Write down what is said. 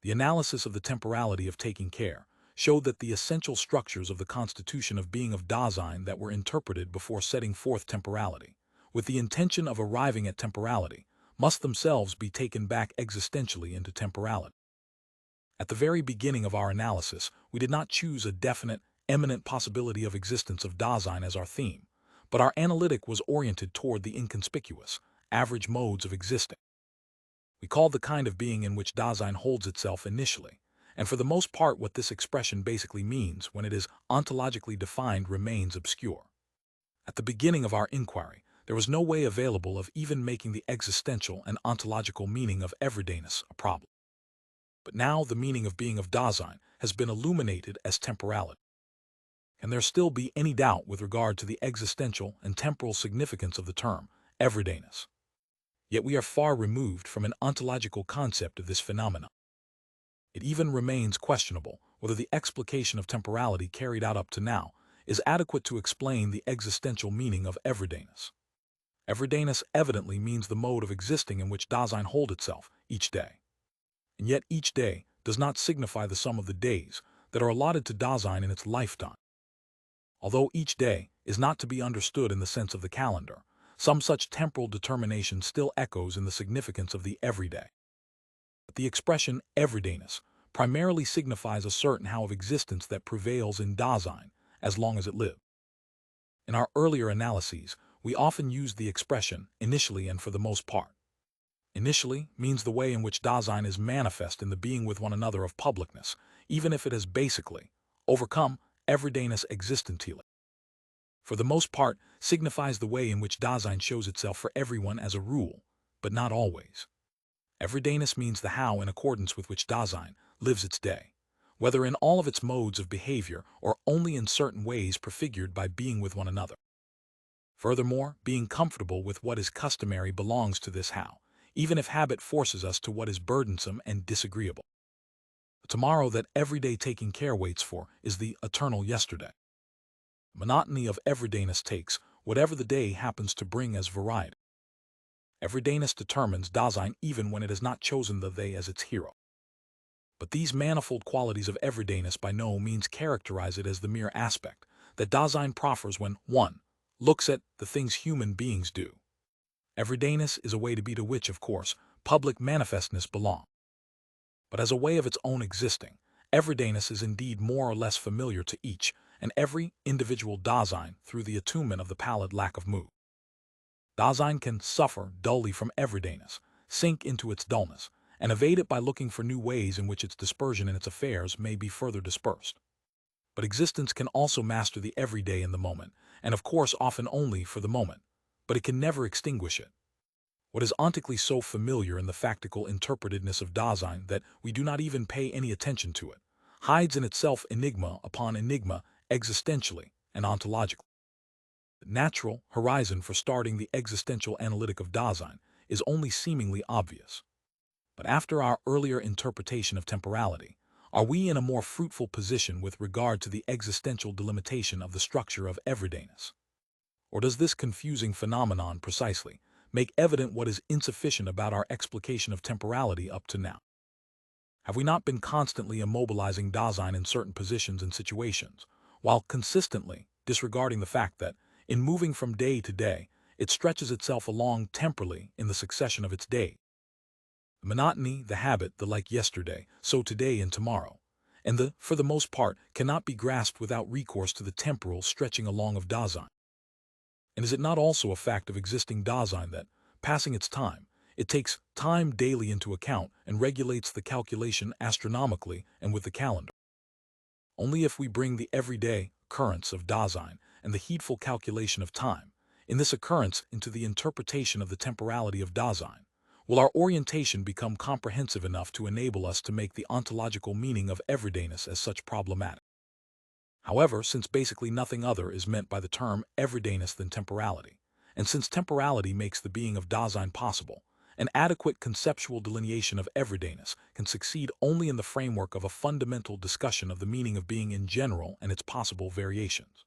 The analysis of the temporality of taking care showed that the essential structures of the constitution of being of Dasein that were interpreted before setting forth temporality, with the intention of arriving at temporality, must themselves be taken back existentially into temporality. At the very beginning of our analysis, we did not choose a definite, eminent possibility of existence of Dasein as our theme, but our analytic was oriented toward the inconspicuous, average modes of existing. We called the kind of being in which Dasein holds itself initially, and for the most part what this expression basically means when it is ontologically defined remains obscure. At the beginning of our inquiry, there was no way available of even making the existential and ontological meaning of everydayness a problem. But now the meaning of being of Dasein has been illuminated as temporality. Can there still be any doubt with regard to the existential and temporal significance of the term everydayness? Yet we are far removed from an ontological concept of this phenomenon. It even remains questionable whether the explication of temporality carried out up to now is adequate to explain the existential meaning of everydayness. Everydayness evidently means the mode of existing in which Dasein holds itself each day. And yet each day does not signify the sum of the days that are allotted to Dasein in its lifetime. Although each day is not to be understood in the sense of the calendar, some such temporal determination still echoes in the significance of the everyday. But the expression everydayness primarily signifies a certain how of existence that prevails in Dasein as long as it lives. In our earlier analyses, we often used the expression initially and for the most part. Initially means the way in which Dasein is manifest in the being with one another of publicness, even if it has basically overcome everydayness existentially. For the most part signifies the way in which Dasein shows itself for everyone as a rule, but not always. Everydayness means the how in accordance with which Dasein lives its day, whether in all of its modes of behavior or only in certain ways prefigured by being with one another. Furthermore, being comfortable with what is customary belongs to this how, even if habit forces us to what is burdensome and disagreeable. The tomorrow that everyday taking care waits for is the eternal yesterday. The monotony of everydayness takes whatever the day happens to bring as variety. Everydayness determines Dasein even when it has not chosen the they as its hero. But these manifold qualities of everydayness by no means characterize it as the mere aspect that Dasein proffers when 1. Looks at the things human beings do. Everydayness is a way to be to which, of course, public manifestness belongs. But as a way of its own existing, everydayness is indeed more or less familiar to each and every individual Dasein through the attunement of the pallid lack of mood. Dasein can suffer dully from everydayness, sink into its dullness, and evade it by looking for new ways in which its dispersion in its affairs may be further dispersed. But existence can also master the everyday in the moment, and of course often only for the moment, but it can never extinguish it. What is ontically so familiar in the factical interpretedness of Dasein that we do not even pay any attention to it, hides in itself enigma upon enigma existentially and ontologically. The natural horizon for starting the existential analytic of Dasein is only seemingly obvious. But after our earlier interpretation of temporality, are we in a more fruitful position with regard to the existential delimitation of the structure of everydayness? Or does this confusing phenomenon precisely make evident what is insufficient about our explication of temporality up to now? Have we not been constantly immobilizing Dasein in certain positions and situations, while consistently disregarding the fact that, in moving from day to day, it stretches itself along temporally in the succession of its days? The monotony, the habit, the like yesterday, so today and tomorrow, and the, for the most part, cannot be grasped without recourse to the temporal stretching along of Dasein. And is it not also a fact of existing Dasein that, passing its time, it takes time daily into account and regulates the calculation astronomically and with the calendar? Only if we bring the everyday occurrence of Dasein and the heedful calculation of time, in this occurrence into the interpretation of the temporality of Dasein, will our orientation become comprehensive enough to enable us to make the ontological meaning of everydayness as such problematic. However, since basically nothing other is meant by the term everydayness than temporality, and since temporality makes the being of Dasein possible, an adequate conceptual delineation of everydayness can succeed only in the framework of a fundamental discussion of the meaning of being in general and its possible variations.